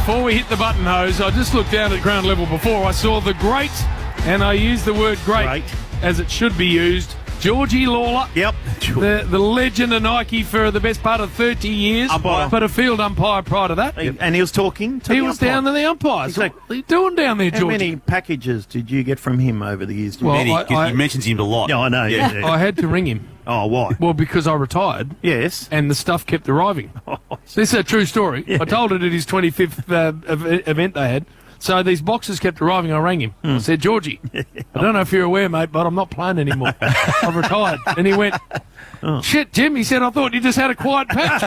Before we hit the button hose, I just looked down at ground level before. I saw the great, and I use the word great as it should be used, Georgie Lawler. Yep. The legend of Nike for the best part of 30 years. Umpire. But a field umpire prior to that. And he was talking to He the was umpire. down to the umpires. Exactly. What are you doing down there, How Georgie? many packages did you get from him over the years? Well, Many, 'cause he mentions him a lot. Yeah, I know. Yeah. I had to ring him. Oh, why? Well, because I retired. Yes. And the stuff kept arriving. This is a true story. Yeah. I told it at his 25th event they had. So these boxes kept arriving. I rang him. I said, Georgie, I don't know if you're aware, mate, but I'm not playing anymore. I've retired. And he went, shit, Jim. He said, I thought you just had a quiet patch.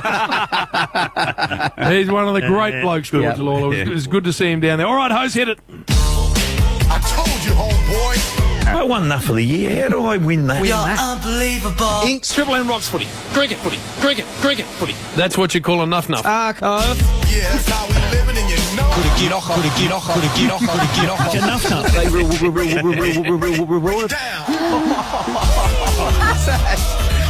He's one of the great blokes, George Lawler. It was good to see him down there. All right, Hose, hit it. I told you, homeboy. I won Nuff of the year. How do I win that? You're unbelievable. Inks, Triple M Rocks footy. Cricket footy. Cricket footy. That's what you call a nuff. Archive. Yeah, that's how we living, and you know. Get off. Enough Nuff.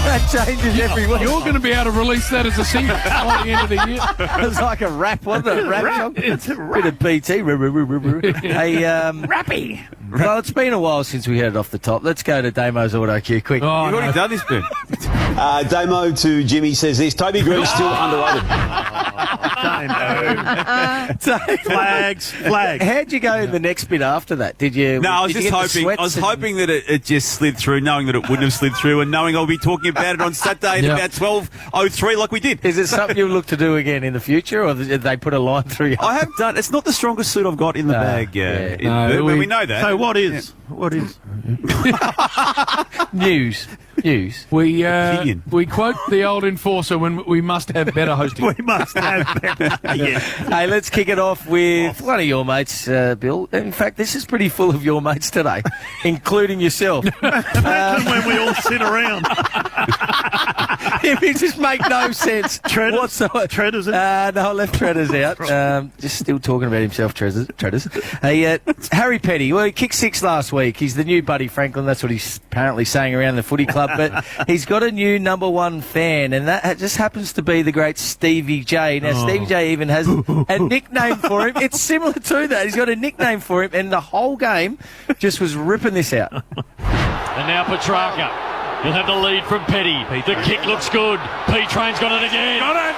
That changes every week. You're going to be able to release that as a single by the end of the year. It was like a rap, wasn't it? Rap song. It's a Bit of BT. Hey, rappy. well, it's been a while since we had it off the top. Let's go to Damo's auto cue quick. Oh, You've already done this, Ben. Damo to Jimmy says this. Toby Greene still underrated. Flags. How'd you go in the next bit after that? Did you? No, I was did you just get the hoping. I was sweats hoping that it just slid through, knowing that it wouldn't have slid through, and knowing I'll be talking about it on Saturday at about 12:03, like we did. Is it something you'll look to do again in the future, or did they put a line through you? I have done. It's not the strongest suit I've got in the bag. yeah. We know that. So what is? What is? News. We Opinion. we quote the old enforcer when we must have better hosting. We must have better. Yeah. Hey, let's kick it off with one of your mates, Bill. In fact, this is pretty full of your mates today, including yourself. Imagine when we all sit around. It just make no sense. whatsoever. Treaders. No, I left Treaders out. Just still talking about himself, Treaders. Hey, Harry Petty. Well, he kicked 6 last week. He's the new Buddy Franklin. That's what he's apparently saying around the footy club. But he's got a new #1 fan, and that just happens to be the great Stevie J. Now, Stevie J even has a nickname for him. It's similar to that. He's got a nickname for him, and the whole game just was ripping this out. And now Petrarca. He'll have the lead from Petty. The kick looks good. P-Train's got it again. Got it!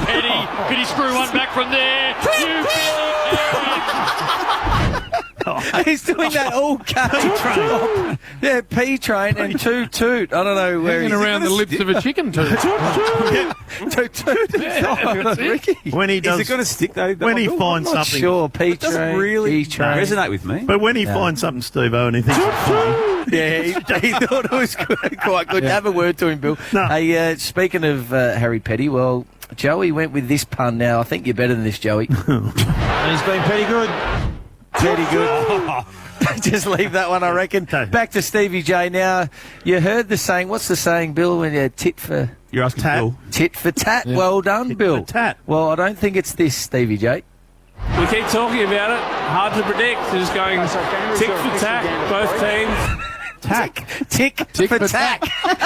Petty, could he screw one back from there? He's doing that all game. Yeah, P-Train and Toot. I don't know where Hanging he's around the lips of a chicken too. Toot. Ricky. When he Is does. it going to stick though? When he finds Not something. sure. It doesn't P-Train. really P-Train. resonate with me. But when he finds something, Steve-O, and he thinks it's funny. Yeah, he thought it was quite good. Have a word to him, Bill. No. Hey, speaking of Harry Petty, well, Joey went with this pun now. I think you're better than this, Joey. And he's been pretty good. Pretty good. Just leave that one, I reckon. Back to Stevie J now. You heard the saying. What's the saying, Bill, when you tit for You're asking Tat. Bill. tit for tat? Well done, Bill. for tat. Well, I don't think it's this, Stevie J. We keep talking about it. Hard to predict. Just going tick for tack, both teams. Tick for tack.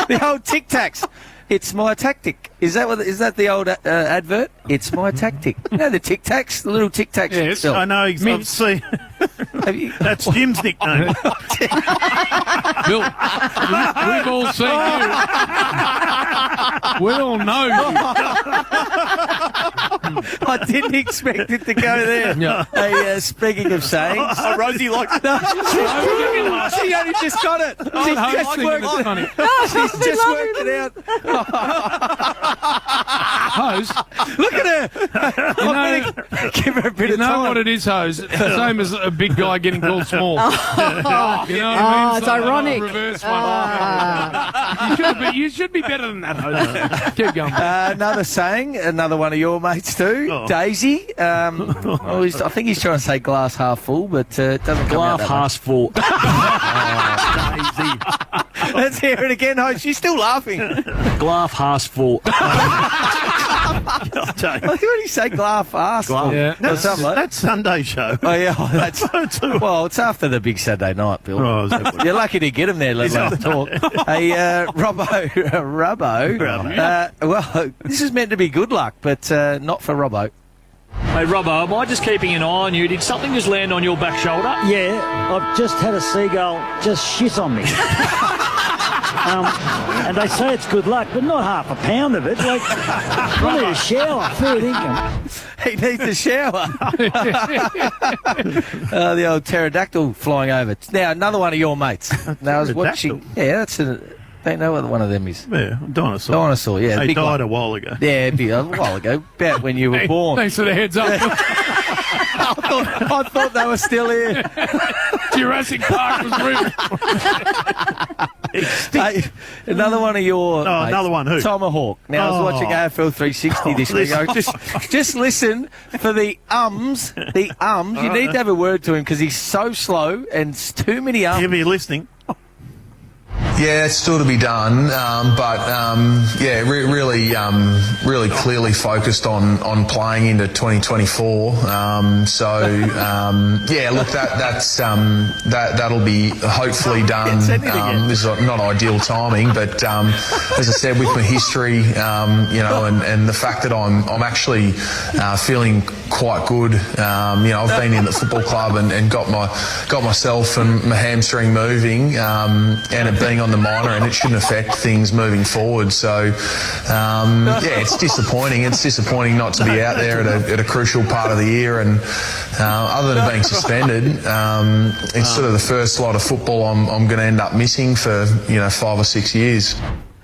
The old tic tacs. It's my tactic. Is that the old advert? It's my tactic. You know the tic tacs, the little tic tacs. Yes, I know. I've seen. That's Jim's nickname. Bill, we've all seen you. We all know you. I didn't expect it to go there. Yeah. Hey, speaking of sayings, Rosie likes it. she only just got it. She just worked It's it. funny. She's just worked it out. Hose, Look at her. Give her a bit you of know time. what it is, Hose? It's the same as a big guy getting called small. You know what I mean? it's So ironic. Reverse one. You should be better than that, Hose. Keep going. Another saying, another one of your mates too, Daisy. I think he's trying to say glass half full, but it doesn't come out that way. Half full. Daisy. Let's hear it again, Host. She's still laughing. Glass half full. What do you say? Glass ass? Yeah. Or something like that. That's Sunday show. Oh, yeah. That's, well, it's after the big Saturday night, Bill. Oh, is that what- You're lucky to get him there, let alone talk. Hey, Robbo. Well, this is meant to be good luck, but not for Robbo. Hey, Robbo, am I just keeping an eye on you? Did something just land on your back shoulder? Yeah, I've just had a seagull just shit on me. And they say it's good luck, but not half a pound of it. Like, I need a shower, third income. He needs a shower. The old pterodactyl flying over. Now, another one of your mates. Now, I was watching. Yeah, that's a. Don't know what one of them is. Yeah, dinosaur. Dinosaur, yeah. They died a while ago. Yeah, a while ago. About when you were born. Thanks for the heads up. I thought they were still here. Jurassic Park was real. Hey, another one of your mates, another one, who? Tomahawk. Now, I was watching AFL 360 this week. Just listen for the ums. The ums. You need to have a word to him because he's so slow and too many ums. He'll be listening. Yeah, it's still to be done, really clearly focused on playing into 2024. That'll be hopefully done. This is not ideal timing, but as I said, with my history, and the fact that I'm actually feeling quite good. I've been in the football club and got myself and my hamstring moving, and it being on the minor, and it shouldn't affect things moving forward. So, it's disappointing. It's disappointing not to be out there at a crucial part of the year. And other than being suspended, it's sort of the first lot of football I'm going to end up missing for 5 or 6 years.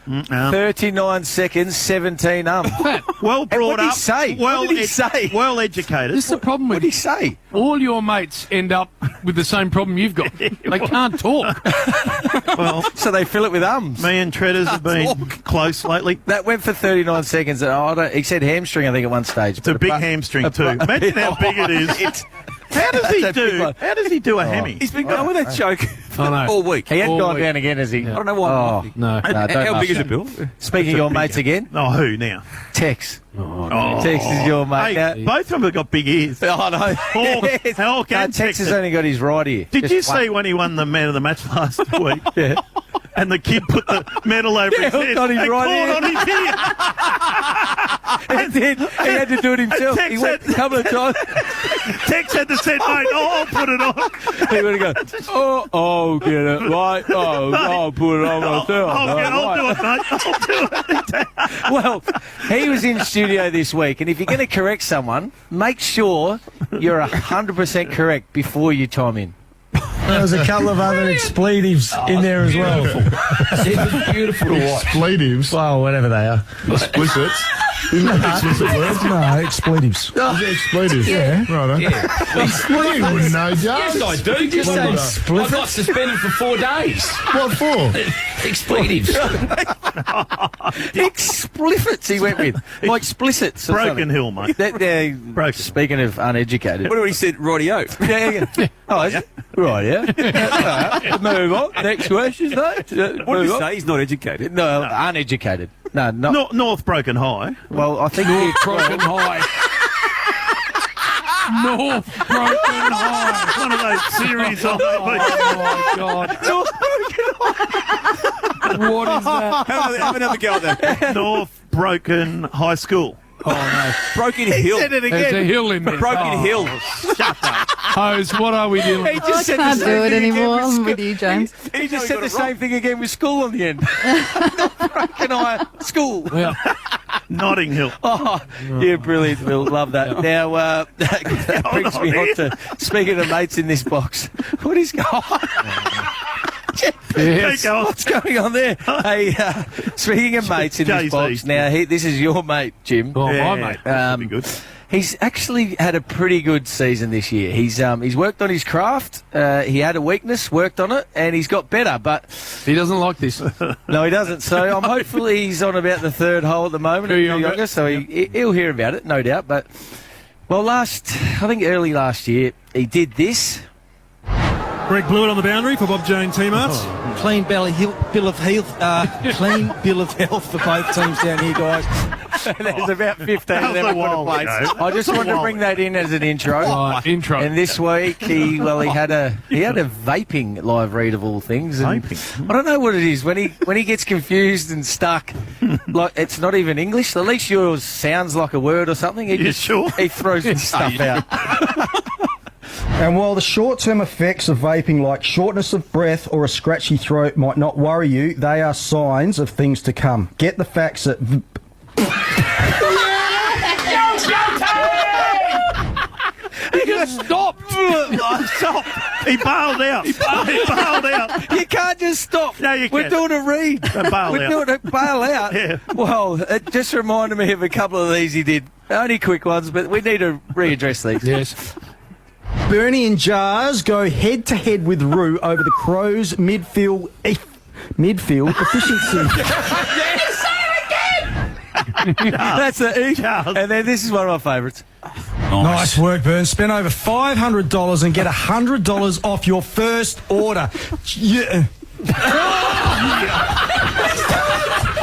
39 seconds, 17 Well brought up. What did he say? Well educated. This is the problem with What did he say? all your mates end up with the same problem you've got. They can't talk. Well, So they fill it with ums. me and Treaders have been close lately. That went for 39 seconds. And he said hamstring, I think, at one stage. It's a big hamstring too. Imagine how big it is. How does he do a hemi? He's been going with that joke all week. He hadn't All gone week. down again, has he? I don't know why. Oh, No. no, don't How big ask. is it, Bill? Speaking of your mates again, Oh, who now? Tex. Oh. Tex is your mate. Hey, both of them have got big ears. Oh, no. Hawk and Tex has Texas. only got his right ear. Did Just you one. see when he won the man of the match last week? Yeah. And the kid put the medal over his head got his and right caught ear. on his ear. And then he had to do it himself. Tex He went a couple of times. Tex had to say, mate, I'll put it on. He would have gone, oh, get it, right? Oh, I'll put it on myself. I'll do it, mate. I'll do it. Well, he was in studio this week, and if you're going to correct someone, make sure you're 100% correct before you chime in. There was a couple of other expletives in there as well. Beautiful to watch. Expletives? Well, whatever they are. Explicits? Isn't that explicit word? No, expletives. Expletives? Yeah. Right. Yeah. You wouldn't know, Joe. Yes, I do. Just say Split I got suspended for 4 days. What for? Expletives. Explicits he went with. Like explicits. or Broken something. Hill, mate. Broken. Speaking of uneducated. What when he said rightio? Yeah. Oh, is it? Right, yeah. Move on. Next question, though. What did he say? He's not educated. No, uneducated. No, not. North Broken High. Well, I think North Broken High. North Broken High. One of those series on Oh, my God. What is that? Have another go at that. North Broken High School. Oh, no. Broken Hill. said it There's a again. hill in there. Broken Hill. Hose, what are we doing? He just said Can't the do same it thing anymore. again I'm with with you, James. He just said the same thing again with school on the end. Broken High School. Yeah. Notting Hill. Oh, you're brilliant, Bill. Love that. Now, that brings me on to, speaking of mates in this box, what is going on? Yes. Keep going. What's going on there? Hey, speaking of mates in this Jay-Z. box, now, this is your mate, Jim. Oh, Yeah, my mate. that'd be good. He's actually had a pretty good season this year. He's worked on his craft. He had a weakness, worked on it, and he's got better. But He doesn't like this. no, he doesn't. So I'm hopefully he's on about the third hole at the moment. Very Younger, younger. so he'll hear about it, no doubt. But well, I think early last year he did this. Greg Blewett on the boundary for Bob Jones teammates. Clean bill of health for both teams down here, guys. There's about 15 of them a I put in while place. ago. I just wanted to bring that in as an intro. Intro. And this week he had a vaping live read of all things. And Vaping? I don't know what it is when he gets confused and stuck. Like it's not even English. At least yours sounds like a word or something. He he throws stuff out. And while the short-term effects of vaping, like shortness of breath or a scratchy throat, might not worry you, they are signs of things to come. Get the facts at... He just stopped. Stop. He bailed out. He bailed out. You can't just stop. No, you We're can't. doing a read. We're doing a bail out. Yeah. Well, it just reminded me of a couple of these he did. Only quick ones, but we need to readdress these. Yes. Bernie and Jars go head-to-head with Roo over the Crows' midfield efficiency. That's the E. And then this is one of my favourites. Nice work, Burns. Spend over $500 and get $100 off your first order. Yeah.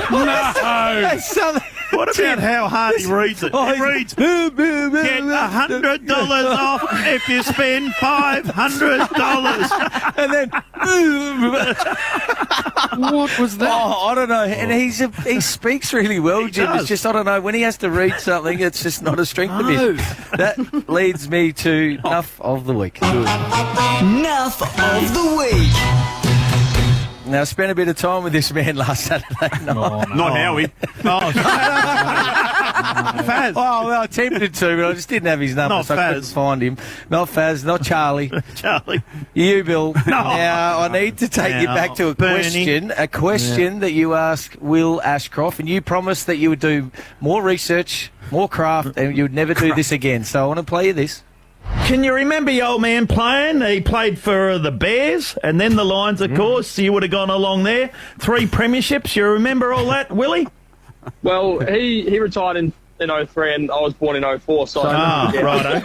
That's something. What about how hard he reads it? He reads, get $100 off if you spend $500. And then, What was that? oh, I don't know. And he speaks really well, Jim. does. It's just, I don't know, when he has to read something, it's just not a strength of his. That leads me to Nuff of the Week. Nuff of the week. Now, I spent a bit of time with this man last Saturday night. Not Howie. Faz. Oh, well, I attempted to, but I just didn't have his number, Not so I couldn't Faz. find him. Not Faz, not Charlie. Charlie. You, Bill. Now, I need to take you Now, back to a Bernie. question that you asked Will Ashcroft, and you promised that you would do more research, more craft, and you would never do this again. So I want to play you this. Can you remember your old man playing? He played for the Bears and then the Lions, of course. You would have gone along there. 3 premierships. You remember all that, Willie? Well, he retired in 03 and I was born in 04, so righto.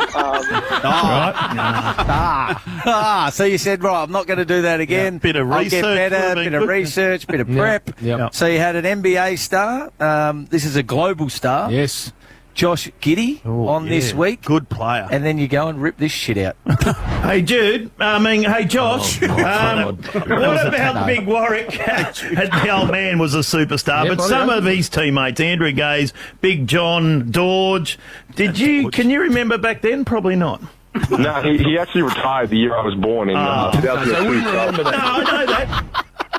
So you said, right, I'm not going to do that again. Yeah, bit of I'll research get better, would have been bit of good. research, bit of prep. Yep. So you had an NBA star. This is a global star. Yes. Josh Giddey on this week. Good player. And then you go and rip this shit out. Hey, Jude. Hey, Josh. What about Big Warwick? The old man was a superstar, but some of his teammates, Andrew Gaze, Big John, Dorge, can you remember back then? Probably not. No, he actually retired the year I was born in 2002. No, I know that.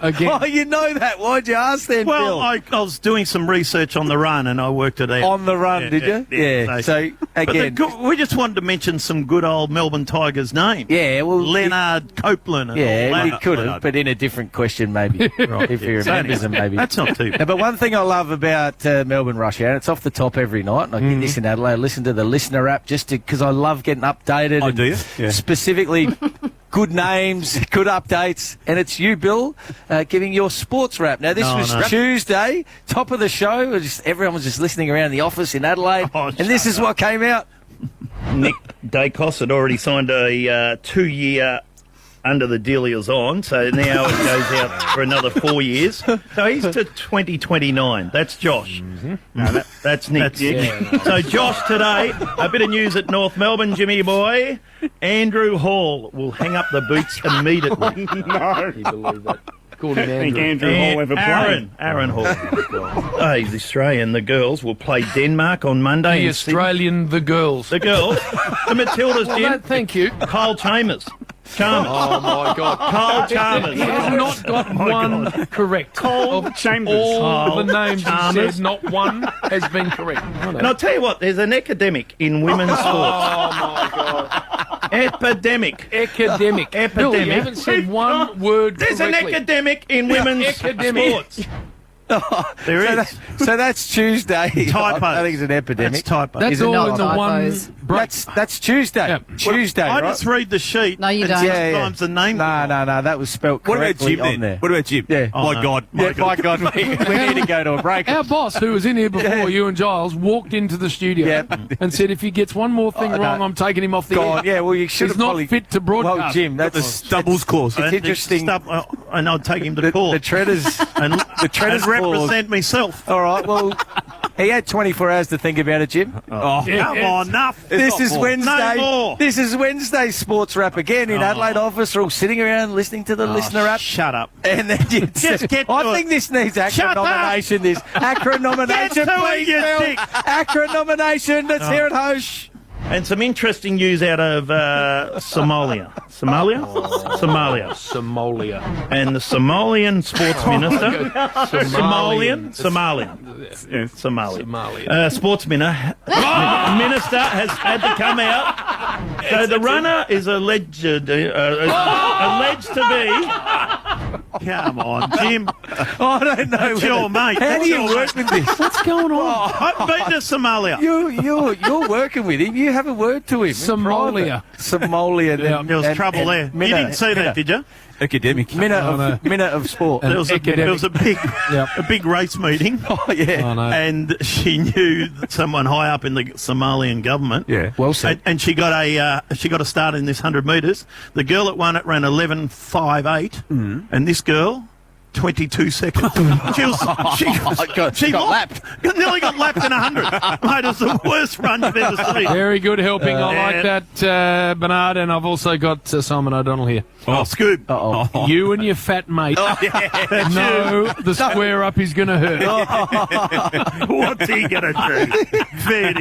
Again. Oh, you know that. Why'd you ask then, Well, Bill? I was doing some research on the run and I worked it out. On the run, did you? Yeah. So, again. We just wanted to mention some good old Melbourne Tigers names. Yeah, well. Leonard Copeland. And all Yeah, that. we could have, but in a different question, maybe. If he remembers them, maybe. That's not too bad. Now, but one thing I love about Melbourne Rush Hour, it's off the top every night, and I get this in Adelaide, listen to the listener app just because I love getting updated. Oh, do you? Yeah. Specifically, good names, good updates, and it's you, Bill, giving your sports wrap. Now, this was Tuesday, top of the show. Everyone was just listening around the office in Adelaide, and this is what came out. Nick Dacos had already signed a 2-year under the deal he was on, so now it goes out for another 4 years. So he's to 2029. That's Josh. No, that's Nick. So Josh today, a bit of news at North Melbourne, Jimmy boy. Andrew Hall will hang up the boots immediately. Called him Andrew. Hall ever played? Aaron Hall. Hey, the Australian, the girls will play Denmark on Monday. The Australian, the girls. The girls. The Matildas, Jim. Thank you. Kyle Chalmers. Oh, my God. Kyle Chalmers. He has not got one correct. Kyle Chambers. All the Kyle names Chalmers. he said, not one has been correct. And I'll tell you what, there's an epidemic in women's sports. Oh, my God. Epidemic. Academic. Bill, you haven't said one word There's an correctly. academic in women's sports. There is. So that's Tuesday. Typo. I think it's an epidemic. That's typo. That's Is it all not? in the one. That's Tuesday. Yeah. Tuesday, I right? just read the sheet. No, you and don't. sometimes the name. No, that was spelt What about correctly Jim on then? there. What about Jim? Yeah. Oh, my God. My God, we need to go to a break. Our boss, who was in here before, you and Giles, walked into the studio and said, if he gets one more thing wrong, I'm taking him off the air. Yeah, well, you should He's have not probably... fit to broadcast. Well, Jim, that's... The Stubbles clause. It's interesting. And I'll take him to court. The Treaders... and the Treaders represent myself. All right, well, He had 24 hours to think about it, Jim. Oh, come on, Nuff. This is Wednesday. No more. This is Wednesday sports wrap again in Adelaide office. We're all sitting around listening to the listener app. Shut up. And then you Just get to I it. think this needs ACRA Shut up. nomination. This ACRA nomination, Get to it, please, you Bill. dick. ACRA nomination. Let's hear it, Hosh. And some interesting news out of Somalia. Somalia? Somalia. And the Somalian sports minister. Somalian? Sports minister has had to come out. So the runner is alleged to be. Come on, Jim. I don't know. It's your mate. How do you work with this? What's going on? I've been to Somalia. You're working with him. You have a word to him. Somalia. Somalia. There was trouble there. You didn't see that, did you? Academic. Minute of sport. There was a big race meeting. Oh, yeah. Oh, no. And she knew that someone high up in the Somalian government. Yeah, well said. And she got a start in this 100 metres. The girl that won it ran 11.58, and this girl 22 seconds. She got lapped. Nearly got lapped in 100. Mate, it was the worst run you've ever seen. Very good helping. I like that, Bernard. And I've also got Simon O'Donnell here. Oh, Scoob. Uh-oh. You and your fat mate know the square up is going to hurt. What's he going to do? Fair.